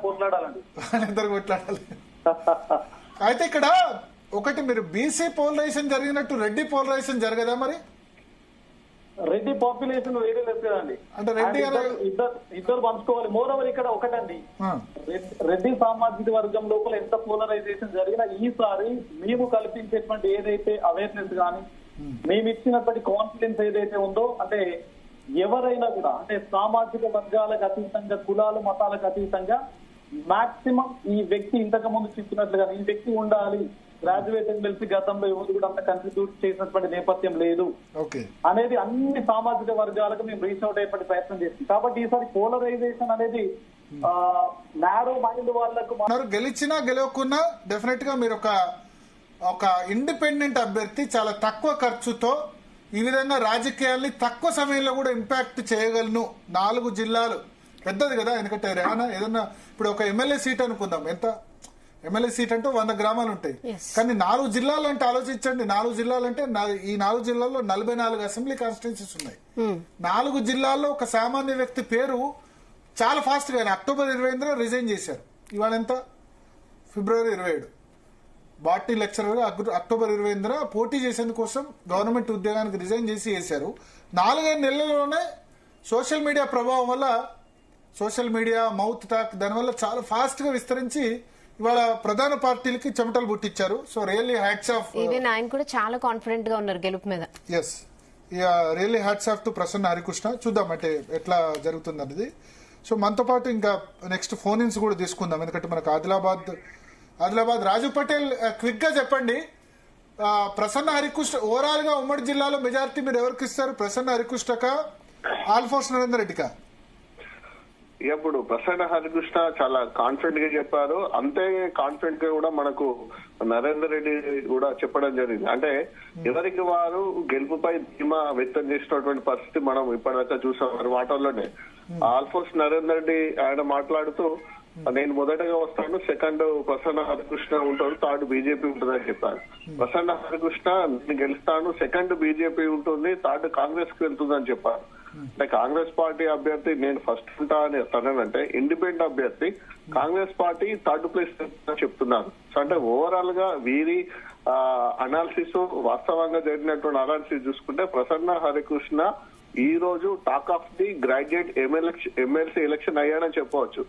కొట్లాడాలండి. వాళ్ళిద్దరు కొట్లాడాలి. అయితే ఇక్కడ ఒకటి, మీరు బీసీ పోలరైజేషన్ జరిగినట్టు రెడ్డి పోలరైజేషన్ జరగదా? మరి రెడ్డి పాపులేషన్ వేరే లేదు కదండి, అంటే రెడ్డి ఇద్దరు పంచుకోవాలి. మోరవర్ ఇక్కడ ఒకటండి, రెడ్డి సామాజిక వర్గం లోపల ఎంత పోలరైజేషన్ జరిగినా ఈసారి మేము కల్పించేటువంటి ఏదైతే అవేర్నెస్ కానీ మేము ఇచ్చినటువంటి కాన్ఫిడెన్స్ ఏదైతే ఉందో, అంటే ఎవరైనా కూడా అంటే సామాజిక వర్గాలకు అతీతంగా, కులాలు మతాలకు అతీతంగా మాక్సిమం ఈ వ్యక్తి ఇంతకు ముందు చెప్పినట్లుగా ఈ వ్యక్తి ఉండాలి, గ్రాడ్యుయేట్ ఎమ్మెల్సీ గతంలో ఎవరు కూడా అంత కంట్రిబ్యూట్ చేసినటువంటి నేపథ్యం లేదు అనేది అన్ని సామాజిక వర్గాలకు మేము రీచ్ అవుట్ అయ్యేటువంటి ప్రయత్నం చేస్తాం. కాబట్టి ఈసారి పోలరైజేషన్ అనేది నారో మైండ్ వాళ్ళకు గెలిచినా గెలవకున్నా డెఫినెట్ గా మీరు ఒక ఇండిపెండెంట్ అభ్యర్థి చాలా తక్కువ ఖర్చుతో ఈ విధంగా రాజకీయాల్ని తక్కువ సమయంలో కూడా ఇంపాక్ట్ చేయగలను. 4 జిల్లాలు పెద్దది కదా, ఎందుకంటే ఏదన్నా ఇప్పుడు ఒక ఎమ్మెల్యే సీట్ అనుకుందాం, ఎంత ఎమ్మెల్యే సీట్ అంటే 100 గ్రామాలు ఉంటాయి, కానీ 4 జిల్లాలు అంటే ఆలోచించండి. 4 జిల్లాలు అంటే ఈ 4 జిల్లాల్లో 44 అసెంబ్లీ కాన్స్టిట్యున్సీస్ ఉన్నాయి. 4 జిల్లాల్లో ఒక సామాన్య వ్యక్తి పేరు చాలా ఫాస్ట్ గా అక్టోబర్ 25 రిజైన్ చేశారు. ఇవాళ ఎంత, ఫిబ్రవరి 27, బాటనీ లెక్చరర్ అక్టోబర్ 25 పోటీ చేసేందుకోసం గవర్నమెంట్ ఉద్యోగానికి రిజైన్ చేసి వేశారు. 4-5 నెలల్లోనే సోషల్ మీడియా ప్రభావం వల్ల, సోషల్ మీడియా మౌత్ టాక్ దానివల్ల చాలా ఫాస్ట్ గా విస్తరించి ఇవాళ ప్రధాన పార్టీలకి చెమటలు పుట్టించారు. So really hats off. Even ఆయన కూడా చాలా కాన్ఫిడెంట్ గా ఉన్నారు గెలుపు మీద. Yes, really hats off to Prasanna Harikrishna. చూద్దాం అంటే ఎట్లా జరుగుతుంది అనేది. సో మనతో పాటు ఇంకా నెక్స్ట్ ఫోన్ ఇన్స్ కూడా తీసుకుందాం, ఎందుకంటే మనకు ఆదిలాబాద్ రాజు పటేల్, క్విక్ గా చెప్పండి, ప్రసన్న హరికృష్ణ ఓవరాల్ గా ఉమ్మడి జిల్లాలో మెజారిటీ మీరు ఎవరికి ఇస్తారు? ప్రసన్న హరికృష్ణకా, ఆల్ఫోర్స్ నరేందర్ రెడ్డికా? ఇప్పుడు ప్రసన్న హరికృష్ణ చాలా కాన్ఫిడెంట్ గా చెప్పారు. అంతే కాన్ఫిడెంట్ గా కూడా మనకు నరేందర్ రెడ్డి కూడా చెప్పడం జరిగింది. అంటే ఎవరికి వారు గెలుపుపై ధీమా వ్యక్తం చేసినటువంటి పరిస్థితి మనం ఇప్పటిదాకా చూసాం వారి మాటల్లోనే. ఆల్ఫోర్స్ నరేందర్ రెడ్డి ఆయన మాట్లాడుతూ, నేను మొదటగా వస్తాను, సెకండ్ ప్రసన్న హరికృష్ణ ఉంటాడు, థర్డ్ బీజేపీ ఉంటుందని చెప్పారు. ప్రసన్న హరికృష్ణ నేను గెలుస్తాను, సెకండ్ బీజేపీ ఉంటుంది, థర్డ్ కాంగ్రెస్ కి వెళ్తుందని చెప్పారు. అంటే కాంగ్రెస్ పార్టీ అభ్యర్థి నేను ఫస్ట్ ఉంటా అని తనంటే, ఇండిపెండెంట్ అభ్యర్థి కాంగ్రెస్ పార్టీ థర్డ్ ప్లేస్ చెప్తున్నారు. సో అంటే ఓవరాల్ గా వీరి అనాలిసిస్, వాస్తవంగా జరిగినటువంటి అనాలిసిస్ చూసుకుంటే ప్రసన్న హరికృష్ణ ఈ రోజు talk of the graduate MLC election అయ్యాడని చెప్పవచ్చు.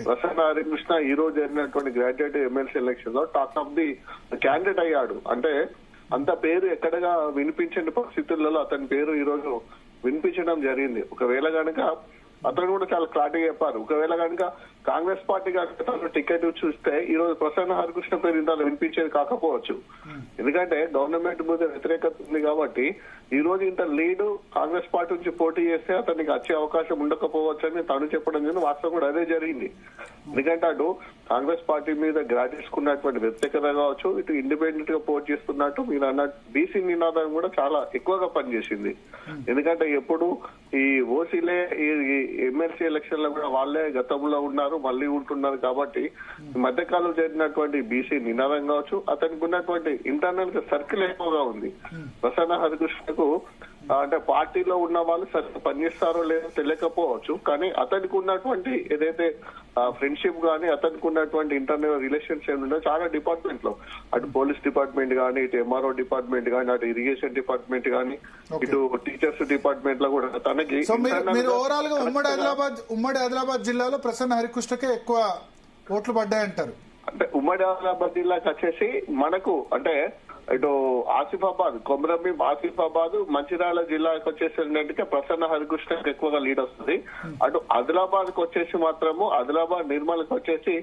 ప్రసన్న హరికృష్ణ ఈ రోజు జరిగినటువంటి గ్రాడ్యుయేట్ ఎమ్మెల్సీ ఎలక్షన్ లో టాక్ ఆఫ్ ది క్యాండిడేట్ అయ్యాడు. అంటే అంత పేరు ఎక్కడగా వినిపించని పరిస్థితులలో అతని పేరు ఈ రోజు వినిపించడం జరిగింది. ఒకవేళ కనుక అతను కూడా చాలా క్లారిటీగా చెప్పారు, ఒకవేళ కనుక కాంగ్రెస్ పార్టీ కనుక టికెట్ చూస్తే ఈ రోజు ప్రసన్న హరికృష్ణ పేరు ఇంత వినిపించేది కాకపోవచ్చు. ఎందుకంటే గవర్నమెంట్ మీద వ్యతిరేకత ఉంది కాబట్టి ఈ రోజు ఇంత లీడ్ కాంగ్రెస్ పార్టీ నుంచి పోటీ చేస్తే అతనికి వచ్చే అవకాశం ఉండకపోవచ్చు అని తను చెప్పడం జరిగింది. వాస్తవం కూడా అదే జరిగింది. ఎందుకంటే అటు కాంగ్రెస్ పార్టీ మీద గ్రాడ్యుయేట్స్కున్నటువంటి వ్యతిరేకత కావచ్చు, ఇటు ఇండిపెండెంట్ గా పోటీ చేస్తున్నట్టు మీరు అన్నట్టు బీసీ నినాదం కూడా చాలా ఎక్కువగా పనిచేసింది. ఎందుకంటే ఎప్పుడు ఈ ఓసీలే ఈ ఎమ్మెల్సీ ఎలక్షన్ లో కూడా వాళ్ళే గతంలో ఉన్నారు, మళ్ళీ ఉంటున్నారు. కాబట్టి ఈ మధ్యకాలంలో జరిగినటువంటి బీసీ నినాదం కావచ్చు, అతనికి ఉన్నటువంటి ఇంటర్నల్ గా సర్కిల్ ఎక్కువగా ఉంది. ప్రసన్న హరికృష్ణకు అంటే పార్టీలో ఉన్న వాళ్ళు సరిగ్గా పనిచేస్తారో లేదో తెలియకపోవచ్చు, కానీ అతనికి ఉన్నటువంటి ఏదైతే ఫ్రెండ్షిప్ గానీ, అతనికి ఉన్నటువంటి ఇంటర్నల్ రిలేషన్స్ ఏమిటో చాలా డిపార్ట్మెంట్ లో, అటు పోలీస్ డిపార్ట్మెంట్ గానీ, ఇటు ఎంఆర్ఓ డిపార్ట్మెంట్ గానీ, అటు ఇరిగేషన్ డిపార్ట్మెంట్ గానీ, ఇటు టీచర్స్ డిపార్ట్మెంట్ లో కూడా తనకి. ఓవరాల్ గా ఉమ్మడి ఆదిలాబాద్ జిల్లాలో ప్రసన్న హరికృష్ణకే ఎక్కువ ఓట్లు పడ్డాయంటారు. అంటే ఉమ్మడి ఆదిలాబాద్ జిల్లాకి వచ్చేసి మనకు అంటే ఇటు ఆసిఫాబాద్, కొమరంభీం, ఆసిఫాబాద్, మంచిర్యాల జిల్లాకి వచ్చేసి ప్రసన్న హరికృష్ణకి ఎక్కువగా లీడ్ వస్తుంది. అటు ఆదిలాబాద్ కి వచ్చేసి మాత్రము ఆదిలాబాద్, నిర్మల్కి వచ్చేసి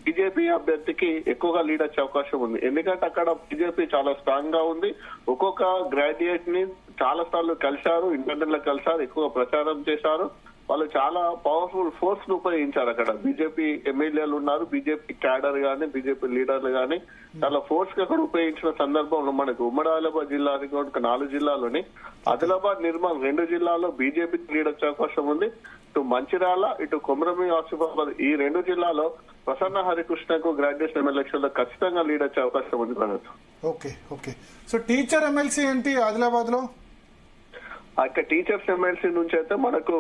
బీజేపీ అభ్యర్థికి ఎక్కువగా లీడ్ వచ్చే అవకాశం ఉంది. ఎందుకంటే అక్కడ బీజేపీ చాలా స్ట్రాంగ్ గా ఉంది. ఒక్కొక్క గ్రాడ్యుయేట్ ని చాలా సార్లు కలిశారు, ఇంటర్నెట్ లో కలిశారు, ఎక్కువ ప్రచారం చేశారు. వాళ్ళు చాలా పవర్ఫుల్ ఫోర్స్ ను ఉపయోగించారు. అక్కడ బీజేపీ ఎమ్మెల్యేలు ఉన్నారు, బీజేపీ క్యాడర్ గానీ, బీజేపీ లీడర్లు గానీ చాలా ఫోర్స్ గా కూడా ఉపయోగించిన సందర్భంలో మనకు ఉమ్మడి ఆదిలాబాద్ జిల్లాకి 4 జిల్లాలోని ఆదిలాబాద్, నిర్మల్ 2 జిల్లాల్లో బీజేపీకి లీడ్ వచ్చే అవకాశం ఉంది. ఇటు మంచిర్యాల, ఇటు కొమరంభీం, ఆసిఫాబాద్ ఈ 2 జిల్లాలో ప్రసన్న హరికృష్ణకు గ్రాడ్యుయేషన్ ఎలక్షన్ లో ఖచ్చితంగా లీడ్ వచ్చే అవకాశం ఉంది. ఓకే. సో టీచర్ ఎమ్మెల్సీ ఏంటి ఆదిలాబాద్ లో? టీచర్స్ ఎమ్మెల్సీ నుంచి అయితే మనకు